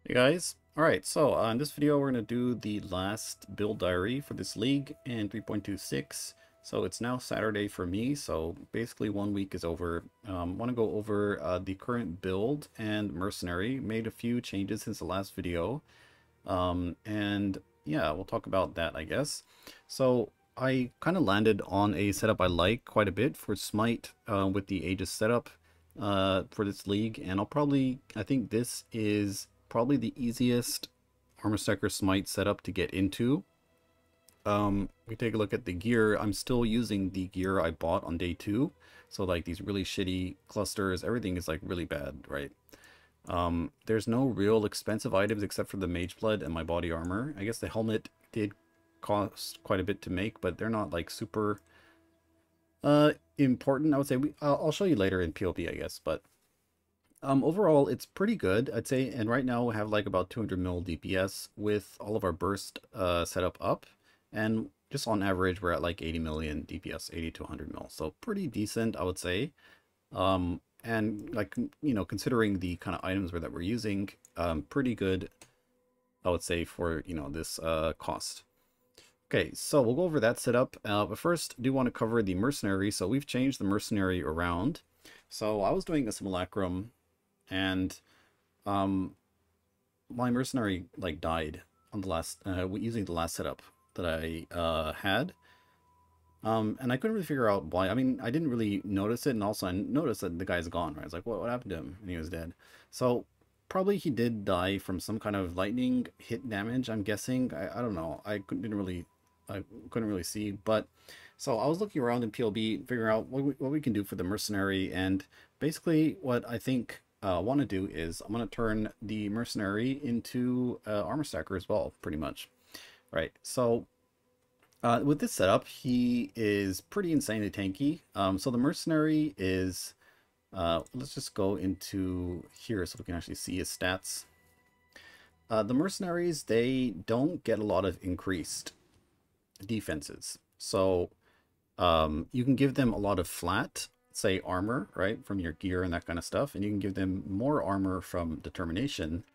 Hey guys, alright, so in this video we're going to do the last build diary for this league in 3.26. So it's now Saturday for me, so basically 1 week is over. Want to go over the current build and mercenary. Made a few changes since the last video. And yeah, we'll talk about that, I guess. So I kind of landed on a setup I like quite a bit for SMITE with the Aegis setup for this league, and I think this is probably the easiest Armor Stacker SMITE setup to get into. We take a look at the gear. I'm still using the gear I bought on day 2. So like these really shitty clusters, everything is like really bad, right? There's no real expensive items except for the Mage Blood and my body armor. I guess the helmet did cost quite a bit to make, but they're not like super important. I would say I'll show you later in POV, I guess, but overall, it's pretty good, I'd say. And right now we have like about 200 mil DPS with all of our burst set up. And just on average, we're at like 80 million DPS, 80 to 100 mil. So pretty decent, I would say. And like, you know, considering the kind of items that we're using, pretty good, I would say, for, you know, this cost. Okay, so we'll go over that setup. But first, I do want to cover the mercenary. So we've changed the mercenary around. So I was doing a simulacrum, and my mercenary like died on the last using the last setup that I had, and I couldn't really figure out why. I mean, I didn't really notice it, and also I noticed that the guy's gone, right? I was like, what happened to him? And he was dead. So probably he did die from some kind of lightning hit damage, I'm guessing. I don't know, I couldn't really see. But so I was looking around in PLB, figuring out what we can do for the mercenary, and basically what I think want to do is I'm going to turn the mercenary into armor stacker as well, pretty much. Right, so with this setup, he is pretty insanely tanky. So the mercenary is, let's just go into here so we can actually see his stats. The mercenaries, they don't get a lot of increased defenses. So you can give them a lot of flat, say armor, right, from your gear and that kind of stuff, and you can give them more armor from determination,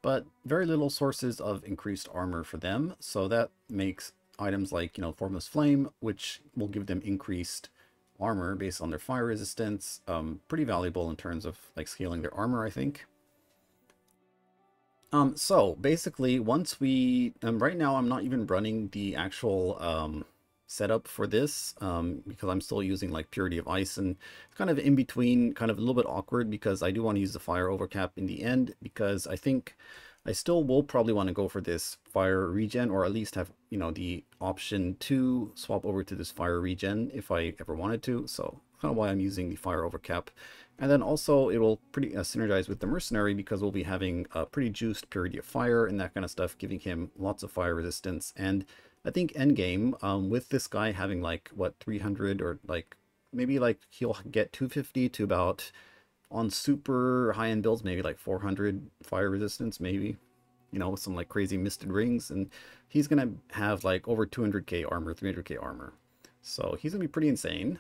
but very little sources of increased armor for them. So that makes items like, you know, Formless Flame, which will give them increased armor based on their fire resistance, pretty valuable in terms of like scaling their armor, I think. So basically, once we, right now I'm not even running the actual setup for this, because I'm still using like Purity of Ice, and kind of in between, kind of a little bit awkward because I do want to use the fire overcap in the end, because I think I still will probably want to go for this fire regen, or at least have, you know, the option to swap over to this fire regen if I ever wanted to. So kind of why I'm using the fire overcap. And then also it will pretty synergize with the mercenary, because we'll be having a pretty juiced Purity of Fire and that kind of stuff, giving him lots of fire resistance. And I think endgame, with this guy having like, what, 300, or like maybe like he'll get 250 to about, on super high-end builds, maybe like 400 fire resistance, maybe, you know, with some like crazy misted rings. And he's gonna have like over 200k armor, 300k armor. So he's gonna be pretty insane.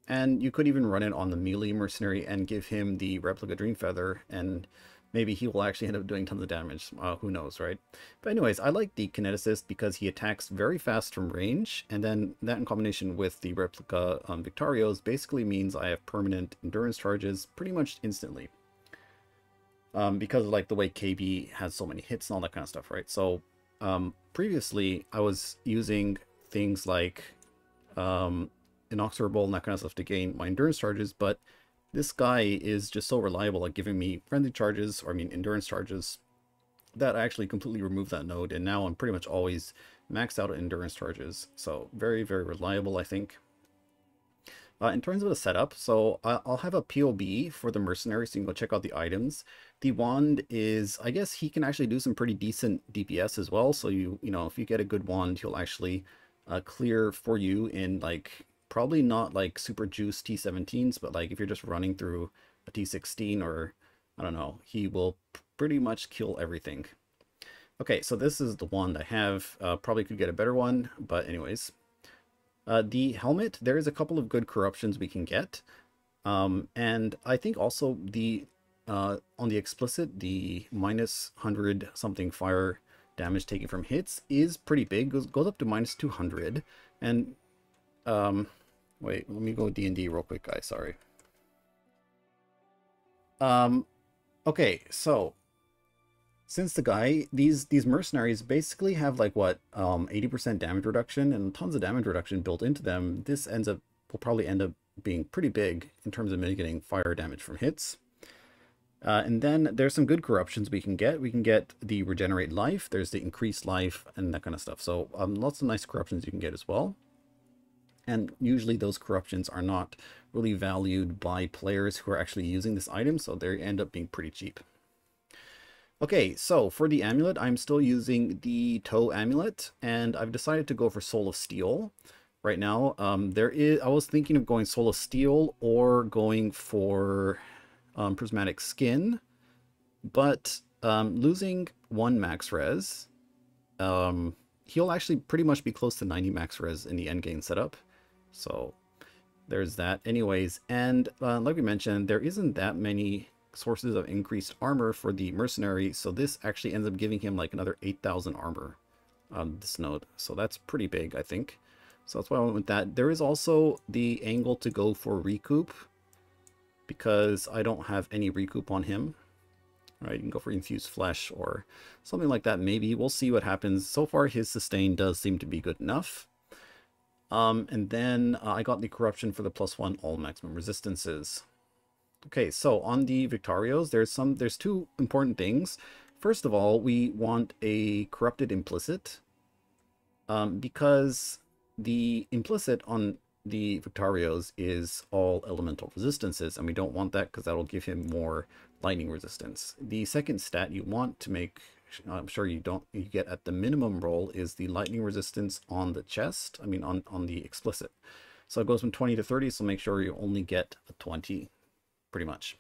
And you could even run it on the melee mercenary and give him the replica Dream Feather, and maybe he will actually end up doing tons of damage. Who knows, right? But anyways, I like the Kineticist because he attacks very fast from range, and then that in combination with the replica Victorios basically means I have permanent endurance charges pretty much instantly. Because of like the way KB has so many hits and all that kind of stuff, right? So previously I was using things like inexorable and that kind of stuff to gain my endurance charges, but this guy is just so reliable at giving me friendly charges, or I mean endurance charges, that I actually completely removed that node, and now I'm pretty much always maxed out at endurance charges. So very, very reliable, I think. In terms of the setup, so I'll have a POB for the mercenary, so you can go check out the items. The wand is, I guess he can actually do some pretty decent DPS as well. So you know, if you get a good wand, he'll actually clear for you in like, probably not like super juice T17s, but like if you're just running through a T16, or I don't know, he will pretty much kill everything. Okay, so this is the wand I have. Probably could get a better one, but anyways. The helmet, there is a couple of good corruptions we can get. And I think also the on the explicit, the minus 100 something fire damage taken from hits is pretty big. Goes up to minus 200. And wait, let me go D&D real quick, guys. Sorry. Okay, so since the guy, these mercenaries basically have like what 80% damage reduction and tons of damage reduction built into them, this will probably end up being pretty big in terms of mitigating fire damage from hits. And then there's some good corruptions we can get. We can get the regenerate life, there's the increased life, and that kind of stuff. So lots of nice corruptions you can get as well. And usually those corruptions are not really valued by players who are actually using this item, so they end up being pretty cheap. Okay, so for the amulet, I'm still using the toe amulet, and I've decided to go for Soul of Steel right now. I was thinking of going Soul of Steel or going for Prismatic Skin, but losing 1 max res, he'll actually pretty much be close to 90 max res in the endgame setup. So there's that. Anyways, and like we mentioned, there isn't that many sources of increased armor for the mercenary, so this actually ends up giving him like another 8,000 armor on this node. So that's pretty big, I think. So that's why I went with that. There is also the angle to go for recoup, because I don't have any recoup on him. Right, you can go for infused flesh or something like that. Maybe we'll see what happens. So far, his sustain does seem to be good enough. And then I got the corruption for the +1 all maximum resistances. Okay, so on the Victarios, there's 2 important things. First of all, we want a corrupted implicit, because the implicit on the Victarios is all elemental resistances, and we don't want that because that'll give him more lightning resistance. The second stat you want to make, I'm sure you get at the minimum roll, is the lightning resistance on the chest. I mean on the explicit. So it goes from 20 to 30, so make sure you only get a 20, pretty much.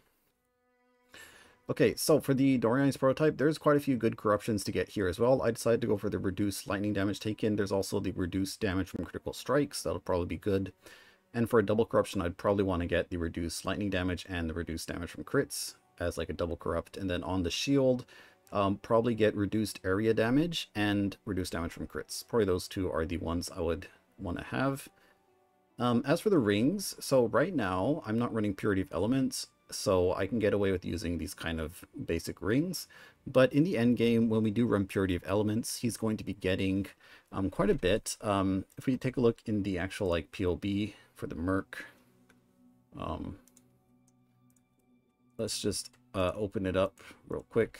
Okay, so for the Dorian's prototype, there's quite a few good corruptions to get here as well. I decided to go for the reduced lightning damage taken. There's also the reduced damage from critical strikes. That'll probably be good. And for a double corruption, I'd probably want to get the reduced lightning damage and the reduced damage from crits as like a double corrupt. And then on the shield, probably get reduced area damage and reduced damage from crits. Probably those 2 are the ones I would want to have. As for the rings, so right now I'm not running Purity of Elements, so I can get away with using these kind of basic rings. But in the end game, when we do run Purity of Elements, he's going to be getting quite a bit. If we take a look in the actual like POB for the Merc, let's just open it up real quick.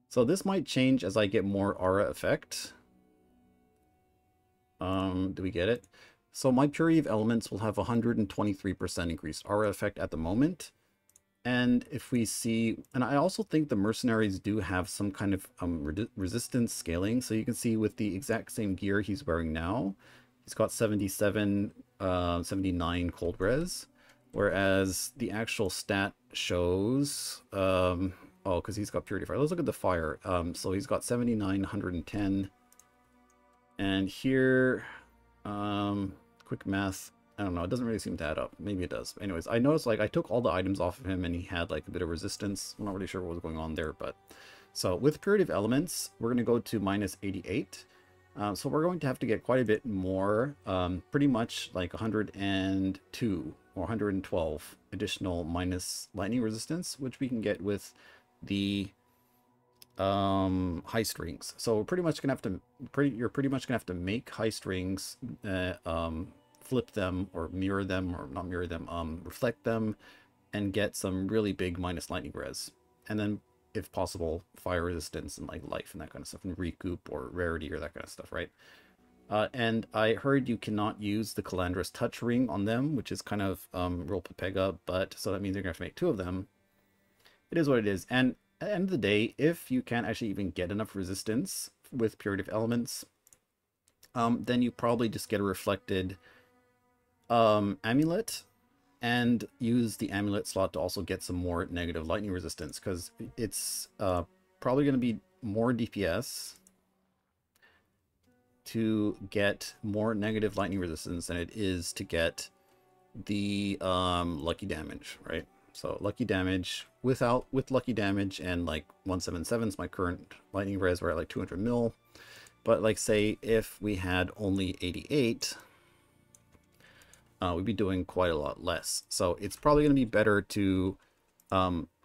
So this might change as I get more aura effect. Do we get it? So my Purity of Elements will have 123% increased aura effect at the moment. And if we see, and I also think the mercenaries do have some kind of resistance scaling. So you can see with the exact same gear he's wearing now, he's got 77, 79 cold res. Whereas the actual stat shows, oh, because he's got Purity of Fire. Let's look at the fire. So he's got 79, 110. And here, quick math, I don't know, it doesn't really seem to add up. Maybe it does. Anyways, I noticed like I took all the items off of him and he had like a bit of resistance. I'm not really sure what was going on there, but so with Purity of Elements, we're going to go to minus 88. So we're going to have to get quite a bit more, pretty much like 102 or 112 additional minus lightning resistance, which we can get with the heist rings. So we're pretty much gonna have to you're pretty much gonna have to make heist rings, flip them or mirror them, or not mirror them, reflect them, and get some really big minus lightning res, and then if possible fire resistance and like life and that kind of stuff, and recoup or rarity or that kind of stuff, right? And I heard you cannot use the Calandra's touch ring on them, which is kind of real Pepega, but so that means you're gonna have to make 2 of them. It is what it is. And at the end of the day, if you can't actually even get enough resistance with Purity of Elements, then you probably just get a reflected amulet and use the amulet slot to also get some more negative lightning resistance, because it's probably going to be more DPS to get more negative lightning resistance than it is to get the lucky damage, right? So lucky damage with lucky damage and like 177 is my current lightning res. We're at like 200 mil. But like say if we had only 88, we'd be doing quite a lot less. So it's probably going to be better to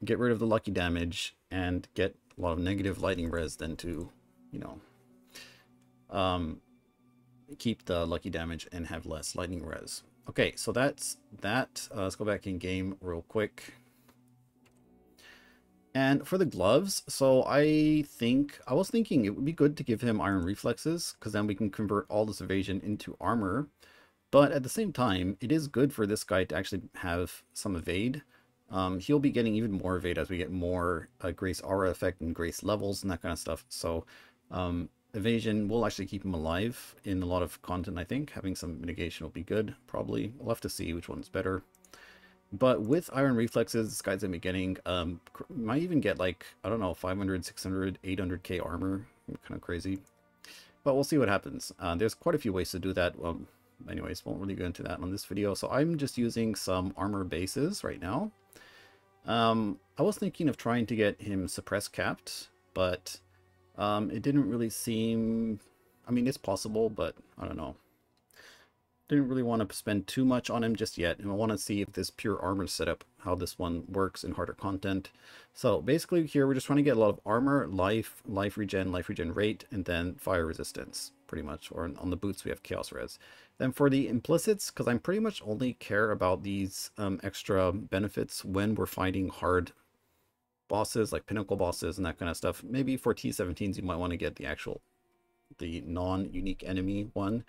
get rid of the lucky damage and get a lot of negative lightning res than to, you know, keep the lucky damage and have less lightning res. Okay, so that's that. Let's go back in game real quick. And for the gloves, so I was thinking it would be good to give him iron reflexes, because then we can convert all this evasion into armor. But at the same time, it is good for this guy to actually have some evade. He'll be getting even more evade as we get more grace aura effect and grace levels and that kind of stuff. So evasion will actually keep him alive in a lot of content, I think. Having some mitigation will be good, probably. We'll have to see which one's better. But with iron reflexes, this guy's gonna be getting, might even get like, I don't know, 500, 600, 800k armor. Kind of crazy. But we'll see what happens. There's quite a few ways to do that. Anyways, won't really go into that on this video. So I'm just using some armor bases right now. I was thinking of trying to get him suppress capped, but it didn't really seem, I mean, it's possible, but I don't know. Didn't really want to spend too much on him just yet, and I want to see if this pure armor setup, how this one works in harder content. So basically here we're just trying to get a lot of armor, life regen rate, and then fire resistance, pretty much. Or on the boots we have chaos res. Then for the implicits, because I pretty much only care about these extra benefits when we're fighting hard bosses, like pinnacle bosses and that kind of stuff. Maybe for T17s you might want to get the non-unique enemy one.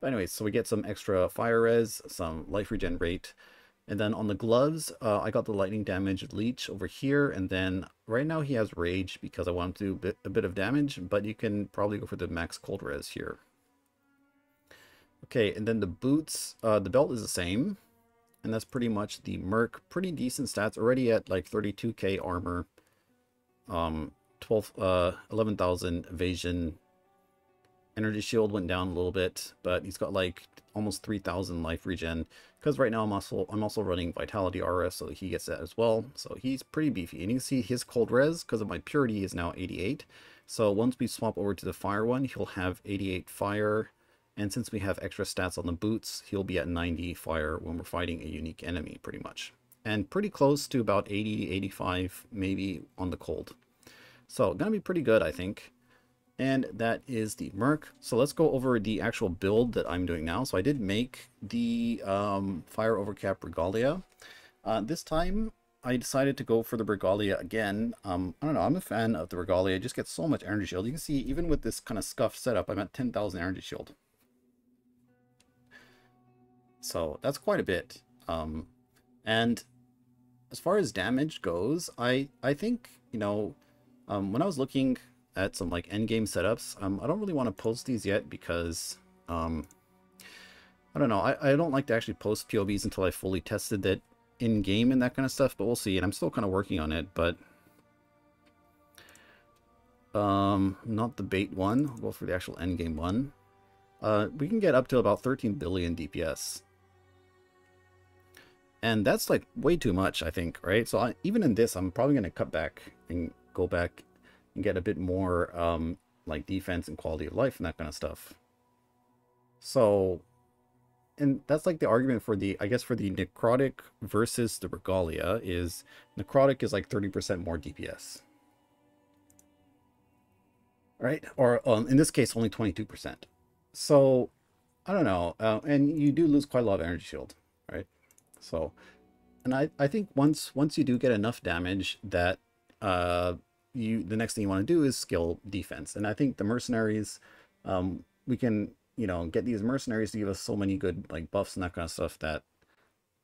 But anyways, so we get some extra fire res, some life regen rate. And then on the gloves, I got the lightning damage leech over here. And then right now he has rage because I want to do a bit of damage, but you can probably go for the max cold res here. Okay, and then the boots, the belt is the same. And that's pretty much the Merc. Pretty decent stats, already at like 32k armor, 11,000 evasion. Energy shield went down a little bit, but he's got like almost 3,000 life regen. Because right now I'm also running vitality aura, so he gets that as well. So he's pretty beefy, and you can see his cold res because of my purity is now 88. So once we swap over to the fire one, he'll have 88 fire. And since we have extra stats on the boots, he'll be at 90 fire when we're fighting a unique enemy, pretty much. And pretty close to about 80, 85, maybe on the cold. So gonna be pretty good, I think. And that is the Merc. So let's go over the actual build that I'm doing now. So I did make the Fire Overcap Regalia. This time I decided to go for the Regalia again. I don't know, I'm a fan of the Regalia. It just gets so much energy shield. You can see even with this kind of scuffed setup, I'm at 10,000 energy shield. So that's quite a bit. And as far as damage goes, I think, you know, when I was looking at some like end game setups, I don't really want to post these yet because I don't know, I don't like to actually post POVs until I fully tested that in game and that kind of stuff, but we'll see. And I'm still kind of working on it, but not the bait one. We'll go for the actual end game one. We can get up to about 13 billion DPS. And that's like way too much, I think, right? So even in this, I'm probably going to cut back and go back and get a bit more like defense and quality of life and that kind of stuff. So, and that's like the argument for the, I guess for the necrotic versus the Regalia is necrotic is like 30% more DPS. Right? Or in this case, only 22%. So, I don't know. And you do lose quite a lot of energy shield, right? So, and I think once you do get enough damage that the next thing you want to do is skill defense. And I think the mercenaries, we can, you know, get these mercenaries to give us so many good like buffs and that kind of stuff that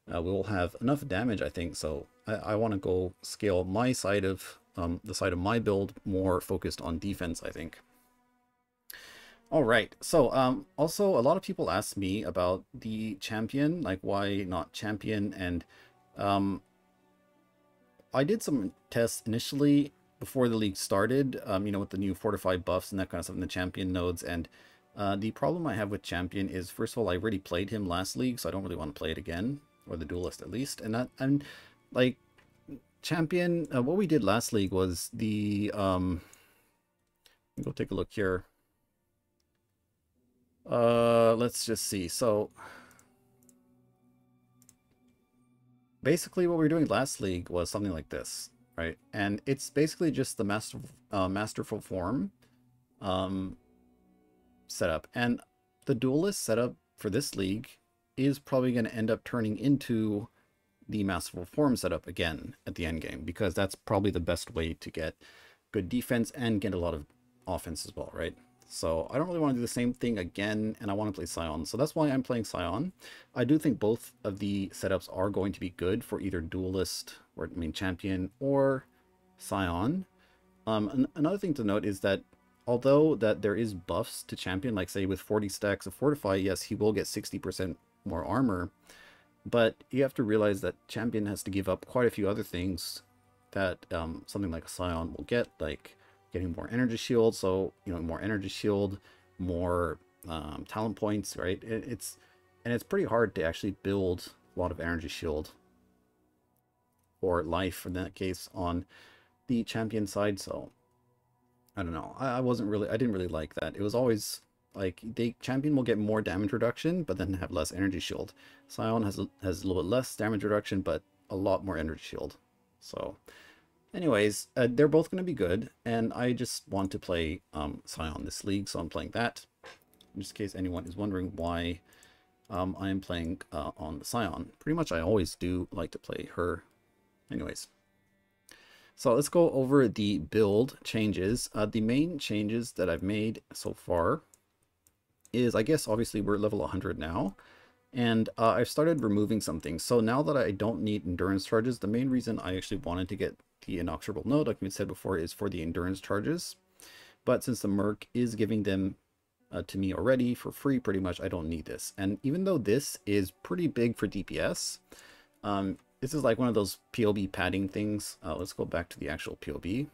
we'll have enough damage, I think. So I want to go scale my side of the side of my build more focused on defense, I think. All right, so also a lot of people ask me about the champion, like why not champion, and I did some tests initially before the league started, you know, with the new fortified buffs and that kind of stuff in the champion nodes, and the problem I have with champion is, first of all, I already played him last league, so I don't really want to play it again. or the duelist at least. And like champion, what we did last league was the go take a look here. Let's just see. So basically what we were doing last league was something like this, right? And it's basically just the masterful form setup. And the duelist setup for this league is probably going to end up turning into the masterful form setup again at the end game, because that's probably the best way to get good defense and get a lot of offense as well, right? So I don't really want to do the same thing again, and I want to play Scion. So that's why I'm playing Scion. I do think both of the setups are going to be good for either duelist, or I mean champion, or Scion. Another thing to note is that although that there is buffs to champion, like say with 40 stacks of fortify, yes, he will get 60% more armor. But you have to realize that champion has to give up quite a few other things that something like a Scion will get, like getting more energy shield. So, you know, more energy shield, more talent points, right? It's pretty hard to actually build a lot of energy shield or life in that case on the champion side. So I don't know. I didn't really like that. It was always like champion will get more damage reduction, but then have less energy shield. Scion has a little bit less damage reduction, but a lot more energy shield. So anyways, they're both going to be good, and I just want to play Scion this league, so I'm playing that. Just in case anyone is wondering why I am playing on the Scion. Pretty much I always do like to play her. Anyways. So let's go over the build changes. The main changes that I've made so far is, I guess, obviously we're level 100 now. And I've started removing some things. So now that I don't need endurance charges, the main reason I actually wanted to get the inexorable node, like we said before, is for the endurance charges. But since the Merc is giving them to me already for free, pretty much, I don't need this. And even though this is pretty big for DPS, this is like one of those POB padding things. Let's go back to the actual POB.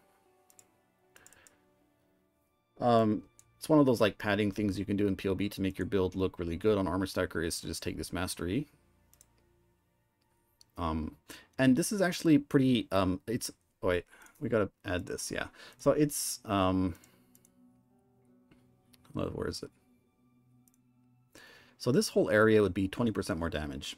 It's one of those like padding things you can do in POB to make your build look really good on Armor Stacker, is to just take this mastery. And this is actually pretty, it's, oh wait, we gotta add this, yeah. So it's, where is it? So this whole area would be 20% more damage.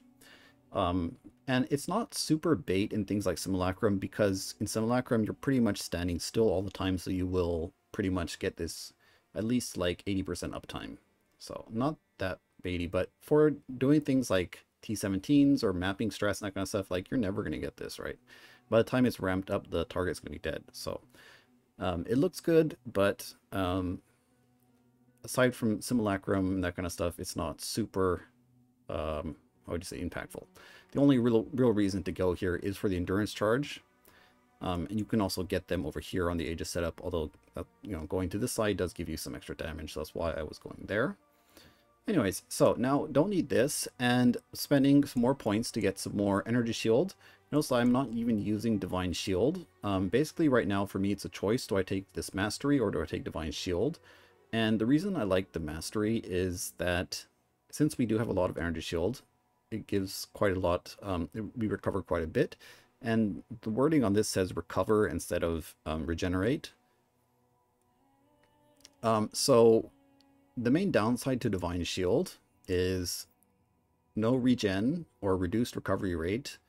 And it's not super bait in things like Simulacrum, because in Simulacrum you're pretty much standing still all the time, so you will pretty much get this at least like 80% uptime. So not that baity, but for doing things like T17s or mapping stress and that kind of stuff, like you're never going to get this, right? By the time it's ramped up, the target's going to be dead. So it looks good, but aside from Simulacrum and that kind of stuff, it's not super, how would you say, impactful. The only real reason to go here is for the endurance charge. And you can also get them over here on the Aegis setup, although, you know, going to this side does give you some extra damage. So that's why I was going there. Anyways, so now don't need this, and spending some more points to get some more energy shield. Notice I'm not even using Divine Shield. Basically right now for me it's a choice. Do I take this Mastery or do I take Divine Shield? And the reason I like the Mastery is that since we do have a lot of energy shield, it gives quite a lot, we recover quite a bit. And the wording on this says recover instead of regenerate. So the main downside to Divine Shield is no regen or reduced recovery rate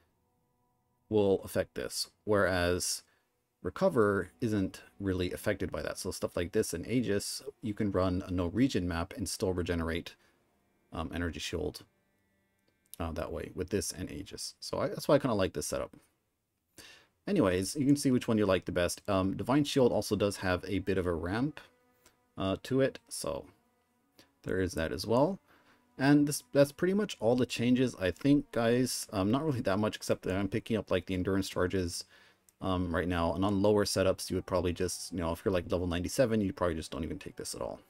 will affect this, whereas recover isn't really affected by that. So stuff like this in Aegis, you can run a no regen map and still regenerate energy shield that way with this and Aegis. So that's why I kind of like this setup. Anyways, you can see which one you like the best. Divine Shield also does have a bit of a ramp to it, so there is that as well. And that's pretty much all the changes, I think, guys. Not really that much, except that I'm picking up like the endurance charges right now. And on lower setups, you would probably just, you know, if you're like level 97, you probably just don't even take this at all.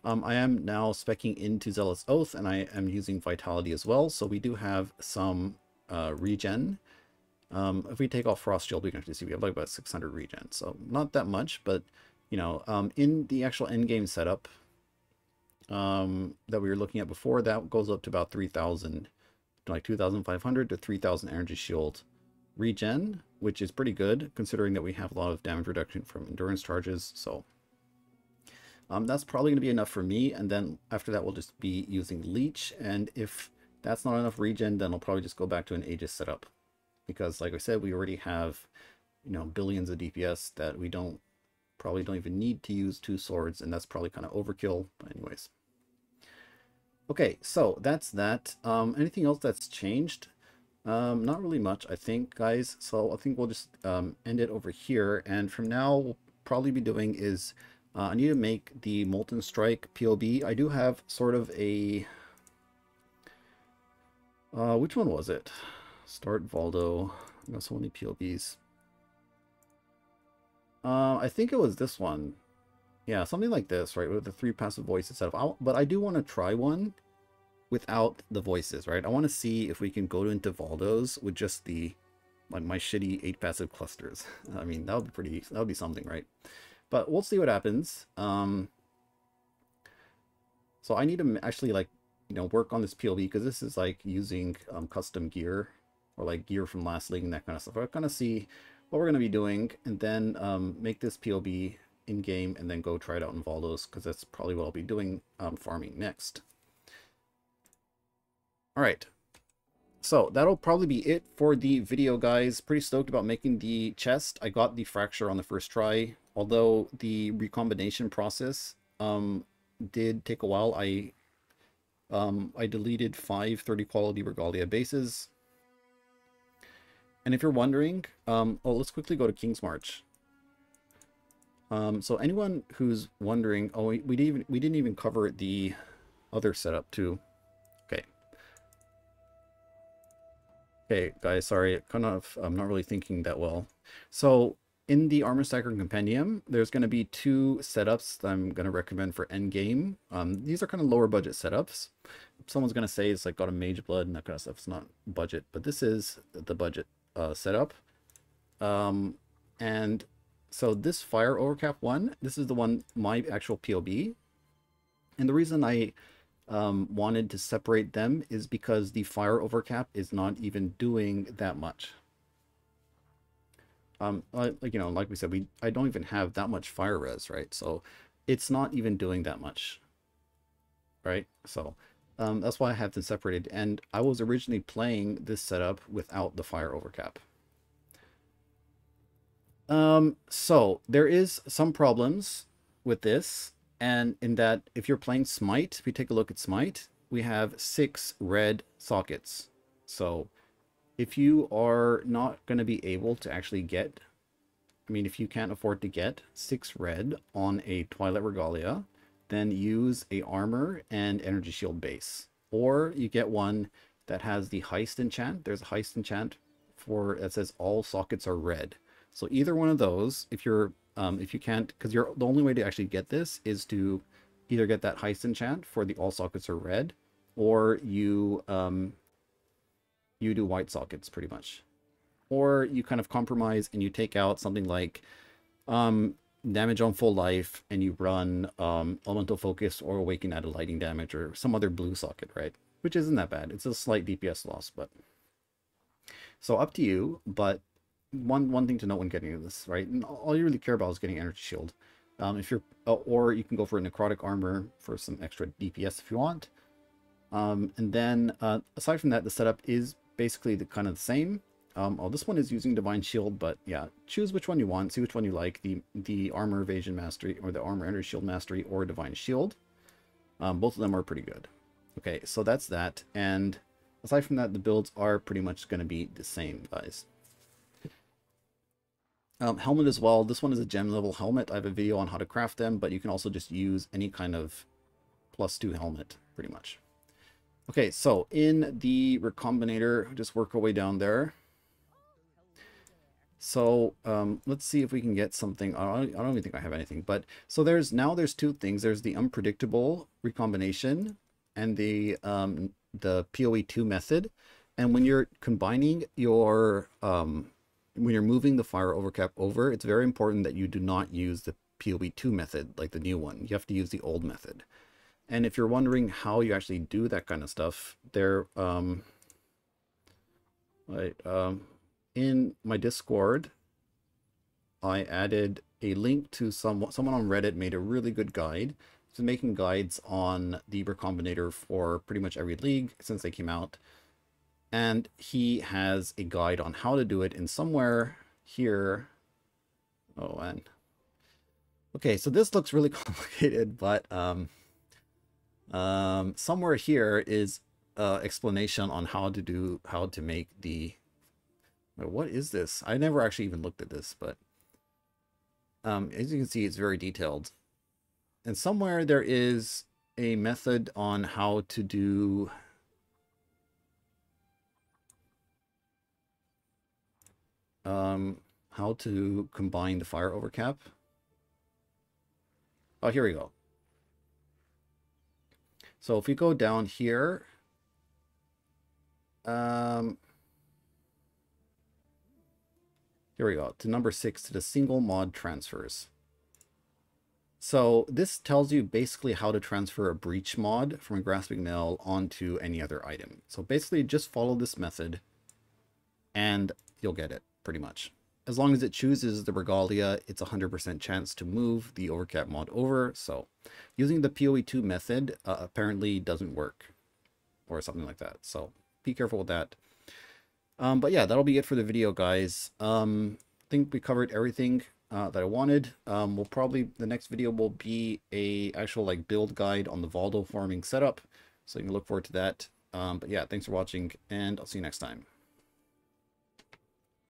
I am now speccing into Zealous Oath, and I am using Vitality as well. So we do have some regen. If we take off Frost Shield, we can actually see we have like about 600 regen. So not that much, but, you know, in the actual endgame setup that we were looking at before, that goes up to about 3,000 to like 2,500 to 3,000 energy shield regen, which is pretty good considering that we have a lot of damage reduction from endurance charges. So that's probably going to be enough for me. And then after that, we'll just be using leech. And if that's not enough regen, then I'll probably just go back to an Aegis setup, because like I said, we already have, you know, billions of DPS that we probably don't even need to use 2 swords, and that's probably kind of overkill. But anyways, okay, so that's that. Anything else that's changed? Not really much, I think, guys. So I think we'll just end it over here, and from now we'll probably be doing is I need to make the Molten Strike POB. I do have sort of a which one was it? Start Valdo. I got so many POBs. I think it was this one. Yeah, something like this, right? With the 3 passive voices set up. But I do want to try one without the voices, right? I want to see if we can go into Valdo's with just the, like, my shitty 8 passive clusters. I mean, that would be something, right? But we'll see what happens. So I need to actually, like, you know, work on this POB, because this is like using custom gear, or like gear from last league and that kind of stuff. I'll kind of see what we're going to be doing, and then make this POB in game, and then go try it out in Valdo's, because that's probably what I'll be doing farming next. All right, so that'll probably be it for the video, guys. Pretty stoked about making the chest. I got the fracture on the first try, although the recombination process did take a while. I deleted 5 30 quality regalia bases. And if you're wondering, let's quickly go to King's March. So anyone who's wondering, we didn't even cover the other setup too. Okay, guys, sorry, kind of, I'm not really thinking that well. So in the Armor Stacker Compendium, there's going to be 2 setups that I'm going to recommend for endgame. These are kind of lower budget setups. Someone's going to say it's like got a mage blood and that kind of stuff. It's not budget, but this is the budget setup. And so this fire overcap one, this is the one, my actual POB. And the reason I wanted to separate them is because the fire overcap is not even doing that much. Like, you know, like we said, I don't even have that much fire res, right? So it's not even doing that much, right? So that's why I have them separated. And I was originally playing this setup without the fire overcap. So there is some problems with this. And in that, if you're playing SMITE, if you take a look at SMITE, we have 6 red sockets. So if you are not going to be able to actually get, I mean, if you can't afford to get 6 red on a Twilight Regalia, then use a armor and energy shield base. Or you get one that has the heist enchant. There's a heist enchant that says all sockets are red. So either one of those, if you can't, because the only way to actually get this is to either get that heist enchant for the all sockets are red, or you do white sockets pretty much, or you kind of compromise and you take out something like damage on full life, and you run elemental focus or awaken at a lightning damage or some other blue socket, right? Which isn't that bad. It's a slight DPS loss, but so up to you. But one thing to note when getting into this, right? And all you really care about is getting energy shield. If you're, or you can go for a necrotic armor for some extra DPS if you want. And then aside from that, the setup is basically the same. This one is using divine shield, but yeah, choose which one you want, see which one you like, the armor evasion mastery or the armor energy shield mastery or divine shield. Both of them are pretty good. Okay, so that's that. And aside from that, the builds are pretty much going to be the same, guys. Helmet as well. This one is a gem level helmet. I have a video on how to craft them, but you can also just use any kind of +2 helmet pretty much. Okay, so in the recombinator, just work our way down there. So let's see if we can get something. I don't even think I have anything, but so there's 2 things. There's the unpredictable recombination and the PoE2 method. And when you're combining your when you're moving the fire overcap over, it's very important that you do not use the PoE2 method like the new one. You have to use the old method. And if you're wondering how you actually do that kind of stuff, there Right. In my Discord, I added a link to someone on Reddit made a really good guide to making guides on the Combinator for pretty much every league since they came out. And he has a guide on how to do it, and somewhere here. Oh, and okay, so this looks really complicated, but somewhere here is explanation on how to make the. What is this? I never actually even looked at this, but as you can see, it's very detailed. And somewhere there is a method on how to do how to combine the fire overcap. Oh, here we go. So if we go down here, here we go, to number 6, to the single mod transfers. So this tells you basically how to transfer a breach mod from a grasping nail onto any other item. So basically just follow this method and you'll get it pretty much. As long as it chooses the regalia, it's 100% chance to move the overcap mod over. So using the PoE2 method apparently doesn't work or something like that. So be careful with that. But yeah, that'll be it for the video, guys. I think we covered everything that I wanted. We'll probably, the next video will be a actual like build guide on the Valdo farming setup. So you can look forward to that. But yeah, thanks for watching and I'll see you next time.